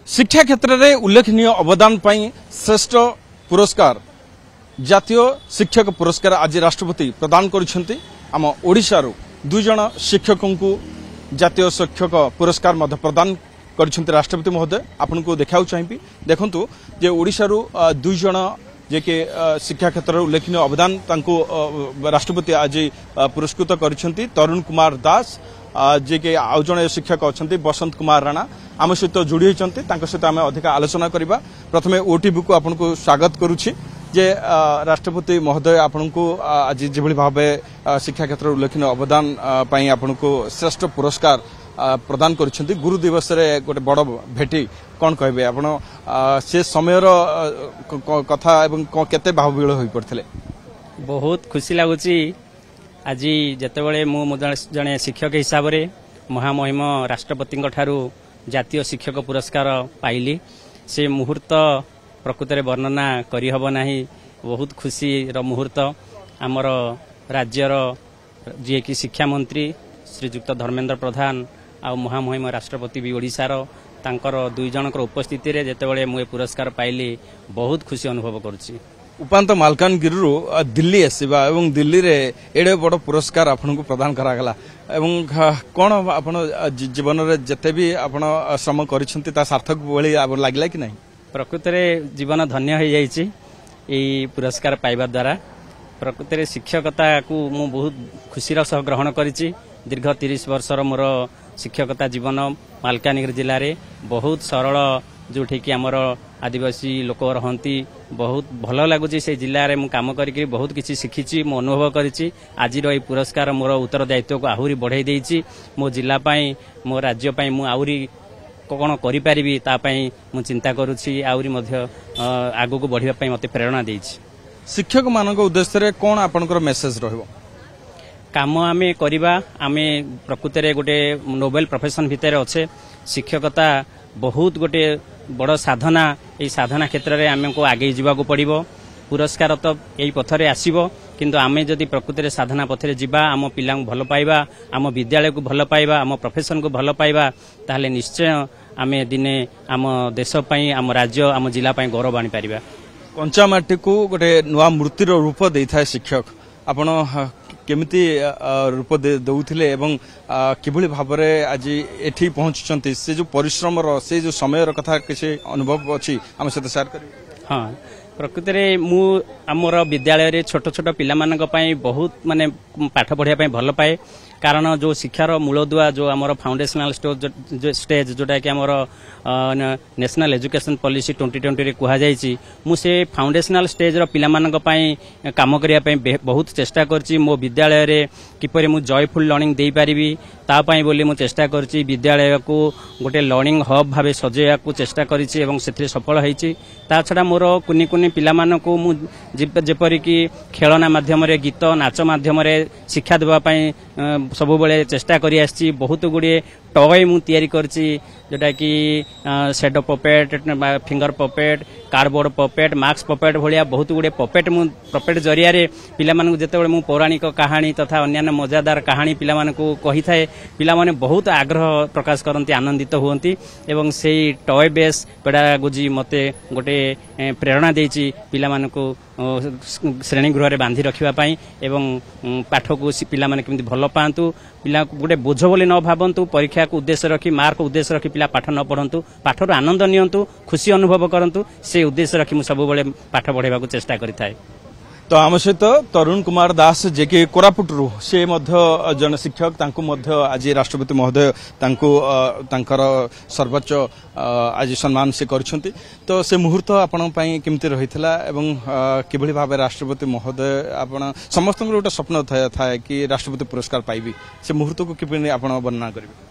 शिक्षा क्षेत्र में उल्लेखनीय अवदान श्रेष्ठ पुरस्कार जातीय शिक्षक पुरस्कार आज राष्ट्रपति प्रदान करुछंती। आम ओडिशारू दुई जन शिक्षकों को जातीय शिक्षक पुरस्कार मध्य प्रदान करुछंती राष्ट्रपति महोदय। आपन को देखाउ चाहिए देखंतु जे ओडिशारू दुई जन जे के शिक्षा क्षेत्र में उल्लेखनीय अवदान तांको राष्ट्रपति आज पुरस्कृत करुछंती। तरुण कुमार दास जे के आउ जन शिक्षक अच्छा बसंत कुमार राणा आम सहित जोड़ी होती सहित आम अधिक आलोचना करवा। प्रथमे ओटीवी को आपन को स्वागत करुछि जे राष्ट्रपति महोदय आपन को आज जो भाव शिक्षा क्षेत्र में उल्लेखनीय अवदान पाई आपन को श्रेष्ठ पुरस्कार प्रदान करुछंती। गुरु दिवस रे गोटे बड़ भेटी कौन कहबे आपण से समय कथा एवं केते भावविल होई पड़थिले? बहुत खुशी लागुची आज जितेबाला मु जड़े शिक्षक हिसाब से महामहिम राष्ट्रपति ठारू जातीय शिक्षक पुरस्कार पाइली। से मुहूर्त प्रकृत में वर्णना करहब नाही। बहुत खुशी मुहूर्त आमर राज्यर जी की शिक्षा मंत्री श्रीजुक्त धर्मेंद्र प्रधान आ महामहिम राष्ट्रपति भी ओडिशार तांकर दुई जनकर उपस्थिति रे जेतेबेले मु पुरस्कार पाइली बहुत खुशी अनुभव करुछि। उपांत मालकानगिरी दिल्ली आसवा एवं दिल्ली रे एडे बड़ पुरस्कार आपन को प्रदान करागला एवं कौन आपन जीवन रे जते भी आपन श्रम करिसंती ता सार्थक भली लागला कि नहीं? प्रकृत में जीवन धन्य हो जाइछि एई पुरस्कार पाइबा द्वारा। प्रकृत में शिक्षकता को मु बहुत खुशीर सह ग्रहण करिछि। दीर्घ 30 वर्षर मोर शिक्षकता जीवन मालकानगिरी जिले में बहुत सरल जोठी कि आमर आदिवासी लोक रहती बहुत भल लगुच से जिले में काम करके बहुत किसी शिखी मो अनुभव करी। आज पुरस्कार मोर उत्तरदायित्व को आहरी बढ़ाई देछि। मो जिलापाई मो राज्यपाई मु आहरी कौन करी मु चिंता करुछि आहरी आगु को बढ़ाई मते प्रेरणा देछि। शिक्षक मान उद्देश्य कौन आपनकर मेसेज रहिबो? काम आमे करिबा आमे प्रकृत में गोटे नोबेल प्रोफेशन भितर अच्छे। शिक्षकता बहुत गोटे बड़ साधना। ये साधना क्षेत्र में आम को आगे जावाक पड़ो। पुरस्कार तो यही पथरे आसो किंतु आमे जदि प्रकृत में साधना पथरे जीवा आम पिला भल पाइबा आम विद्यालय को भल पाइबा आम प्रोफेशन को भल पाइबा ताहले निश्चय आमे दिने आम देश पई आम राज्य आम जिला पई गौरव आनी पारिबा। कंचामाटी को गोटे नुआ मूर्तिर रूप देता शिक्षक आपण केमिति रूप दौथिले एवं किभली भाबरे आज एठी पहुंचचंती से जो परिश्रम से जो समय कथा किसी अनुभव अच्छी आम सहित शेयर करिवे? हाँ प्रकृत में मु आमर विद्यालय छोट छोट पिला मानक पई बहुत माने पाठ पढ़िया पई भल पाए। कारण जो शिक्षार मूलदुआ जो आमर फाउंडेशनल स्टेज जोटा कि आमर नेशनल एजुकेशन पॉलिसी 2020 रे कुहा जायछि मु से फाउंडेशनल स्टेज रो पिला मानक पई काम करिया पई बहुत चेष्टा करछि। मो विद्यालय रे किपरि मु जॉयफुल लर्निंग देई पारिबी ता पई बोली मु चेष्टा करछि। विद्यालय को गोटे लर्निंग हब भाबे सजेया को चेष्टा करछि एवं सेथि सफल होईछि। ता छडा मोर कुनी कुनी पिला मानक मु जेपरि कि खेलना माध्यम रे गीत नाच माध्यम रे शिक्षा देबा पई सबु बेले चेष्टा करी आछि। बहुत गुड़े टॉय मु तैयारी करछि जोटा कि shadow puppet finger puppet cardboard puppet mask puppet भलिया बहुत गुड़े पपेट मु पपेट जरिया रे पिला मानकु जेतेबेले मु पौराणिक कहानी तथा अन्य मजादार कहानी पिला मानकु कहि थाए पिला माने बहुत आग्रह प्रकाश करंती आनंदित हुअंती एवं सेही टॉय बेस पेडागोजी मते गोटे प्रेरणा देछि पिला मानकु श्रेणी गृह रे बांधी रखिबा पई एवं पाठ को पिला माने केमति भल पांतु पिला गोटे बोझ बोली न भावंतु परीक्षा को उद्देश्य रखी मार्क उद्देश्य रखी पिला पाठ न पढ़ंतु पाठर आनंद नियंतु खुशी अनुभव करंतु से उद्देश्य रखी मु सब बेले पाठ पढ़ाइबा को चेष्टा करिथाय। तो आम सहित तरुण कुमार दास जे कि कोरापुटरू से जन शिक्षक तांको मध्य आज राष्ट्रपति महोदय तांकर सर्वोच्च आज सम्मान से करछंती। तो से मुहूर्त आपण पई केमति रहितला एवं किभली भाबे राष्ट्रपति महोदय आपण समस्त गोटे स्वप्न था कि राष्ट्रपति पुरस्कार पाइबी से मुहूर्त को किभली आपण वर्णना करिवे?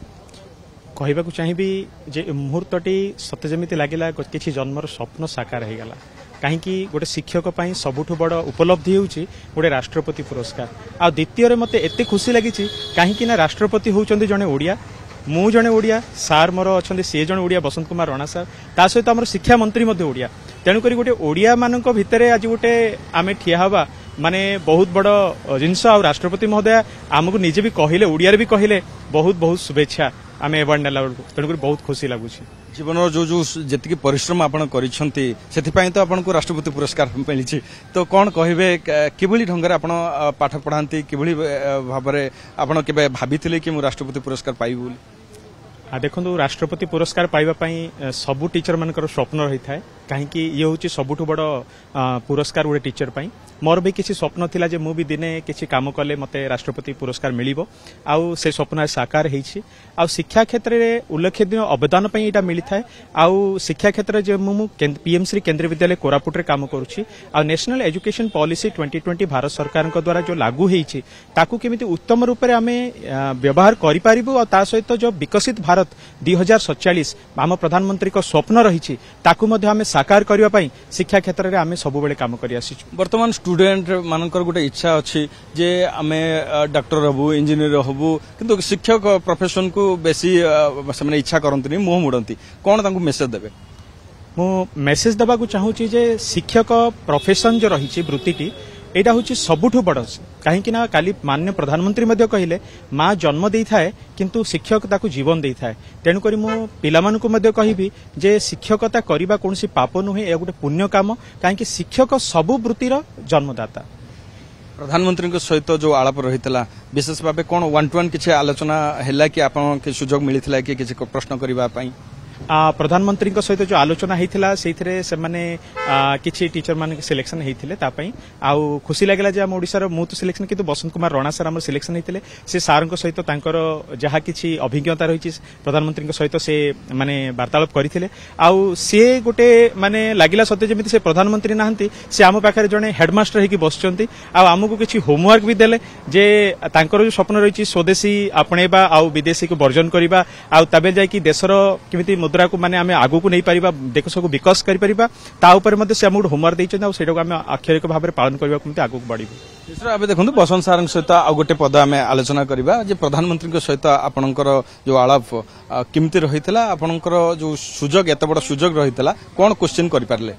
कहबा को चाहिबी जे मुहूर्तटी सत्य जमिति लागिला किछि जन्मर स्वप्न साकार हो गला। कहीं गोटे शिक्षक पाई सबुठ बड़ उपलब्धि होउछि गोटे राष्ट्रपति पुरस्कार। आ द्वितीय मते एते खुशी लगी कहीं ना राष्ट्रपति होउचंदी जने ओडिया मु जने ओडिया सार मोर अच्छा सी जन ओडिया बसंत कुमार राणा सार ता सहित आम शिक्षा मंत्री ओडिया तेणुक गोटे ओडिया मान भितर आज गोटे आम ठिया हवा माने बहुत बड़ जिनस आ राष्ट्रपति महोदय आमको निजे भी कहले ओडिया भी कहले बहुत बहुत शुभेच्छा आम एवार्ड नेला तेणुक बहुत खुशी लगुच जीवन जो जो जी परिश्रम आपण करिसें तो आपन को राष्ट्रपति पुरस्कार मिली तो कौन कहे किभली ढंग आपण पाठ पढ़ाती किभली भाव में आपण केबे भाबिथिले कि मु राष्ट्रपति पुरस्कार पाइबी बोली देखो राष्ट्रपति पुरस्कार पाइबा सबू टीचर मानकर स्वप्न रही था कहीं ये हूँ सबुठ बड़ पुरस्कार गोटे टीचर पाई मोर भी किसी स्वप्न थिला जे मु भी दिने किसी काम कले मते राष्ट्रपति पुरस्कार मिलिबो आउ से स्वप्न साकार हेछि आउ शिक्षा क्षेत्र में उल्लेखनीय अवदान पई एटा मिली थाए आउ शिक्षा क्षेत्र जे मु पीएमसी केंद्रीय विद्यालय कोरापुट रे काम करूछि आउ नेशनल एजुकेशन पॉलिसी 2020 भारत सरकार द्वारा जो लागू हेछि ताकू केमिति उत्तम रूप रे आमे व्यवहार करि पारिबो आ ता सहित जो विकसित भारत 2047 आम प्रधानमंत्री को स्वप्न रही ताकू मध्य आमे साकार करबा पई शिक्षा क्षेत्र में आमे सबु बेले काम करि आसी वर्तमान स्टूडेंट मानकर गोटे इच्छा अच्छी जे आमे डॉक्टर हबु इंजीनियर हबु किंतु शिक्षक प्रोफेशन को बेसी से इच्छा करती मुह मुड़ती कौन तांको मेसेज देबे मु मेसेज देबा को चाहूची जे शिक्षक प्रोफेशन जो रही वृत्तिटी एटा हूँ सबुठ बड़ कहीं ना काली माननीय प्रधानमंत्री मध्य कहले माँ जन्म दे थाए किंतु शिक्षक ताकू जीवन दे थाए तेणुक मु पिलामानकु मध्य कहिबी जे शिक्षकता करिबा कोनसी पाप नुहे ए गोटे पुण्य काम कहीं शिक्षक सबु वृत्तिर जन्मदाता प्रधानमंत्री सहित जो आलाप रही विशेष भाव कौन वन टू वन किसी आलोचना है कि आप सुजोग मिलता कि किसी प्रश्न करने प्रधानमंत्री सहित जो आलोचना होता से माने किसी टीचर मान सिलेक्शन होते आउ खुशी लगे जे आम ओडिशार मु तो सिलेक्शन किंतु बसंत कुमार रणा सर आम सिलेक्शन होते से सार सहित जहाँ किसी अभिज्ञता रही प्रधानमंत्री सहित से माने वार्तालाप करते आउ सी गोटे माने लगिला सत्य जमी से प्रधानमंत्री नहांती से आम पाखे जड़े हेडमास्टर होगी बसुंच आमको किसी होमवर्क भी देले जे तांकर जो स्वप्न रही स्वदेशी आपणेबा आउ विदेशी को वर्जन करवा आउ तबे जाकि देशर केमिति मुद्रा को माने आमे आगु को नहीं पारिबा देश को विकास करि परिबा ता ऊपर मध्ये से हमगु होमवर्क दैछन आ सेटा को आमे अक्षरिक भाव में पालन करबा को आगु बढ़िबो तीसरा आबे देखंतु बसंत सारंग सहित आ गोटे पद आमे आलोचना करबा जे प्रधानमंत्री को सहित आपनकर जो आलाप किमति रहितला आपनकर जो सुजोग एत बड़ सुजोग रहितला कोन क्वेश्चन करि पारले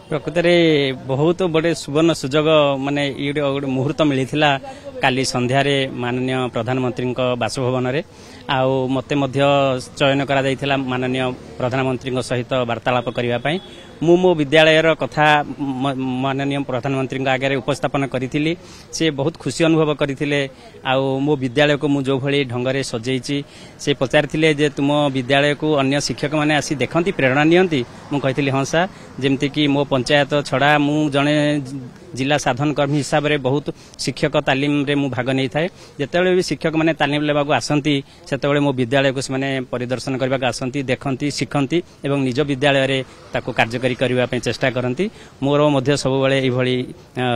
प्रकृत में बहुत बड़े सुवर्ण सुजोग माने गोटे मुहूर्त मिलता काली संध्यारे माननीय प्रधानमंत्री बासभवन में आउ मते मध्य चयन करा जायथिला माननीय प्रधानमंत्री सहित वार्तालाप करने मो विद्यालयर कथा माननीय प्रधानमंत्री आगे उपस्थापन करी से बहुत खुशी अनुभव करते आउ मो विद्यालय को जो भली ढंग से सजेची से पचारि जे तुम विद्यालय को अन्य शिक्षक मैंने आसी देखती प्रेरणा नियंती मु कही हाँ सा जमती कि मो पंचायत छड़ा मु जड़े जिला साधन कर्मी हिसाब से बहुत शिक्षक तालीम रे मु भाग नहीं थाए जिते भी शिक्षक मैंने तालीम लेवाक आसती से मो विद्यालय को परिदर्शन करने को आसती देखती शिखती और निज विद्यालय रे ताको कार्यकारी करने चेष्टा करती मोर मध्य सब बेले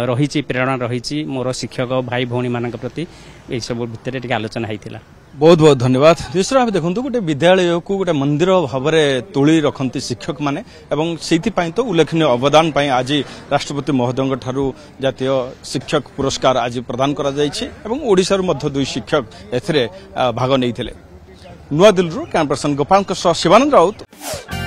रही प्रेरणा रही मोर शिक्षक भाई भौणी मान प्रति यही सब भितर आलोचना होता बहुत बहुत धन्यवाद तीसरा भाव देखो गोटे विद्यालय को गोटे मंदिर भाव में तोली रखती शिक्षक माने एवं से तो उल्लेखनीय अवदान आज राष्ट्रपति महोदय ठारू जातीय शिक्षक पुरस्कार आज प्रदान करा जायछि एवं ओडिशार मध्य दुई शिक्षक एथिरे भाग नहीं नुआ दिल्ली कैमरा पर्सन गोपाल शिवानंद राउत।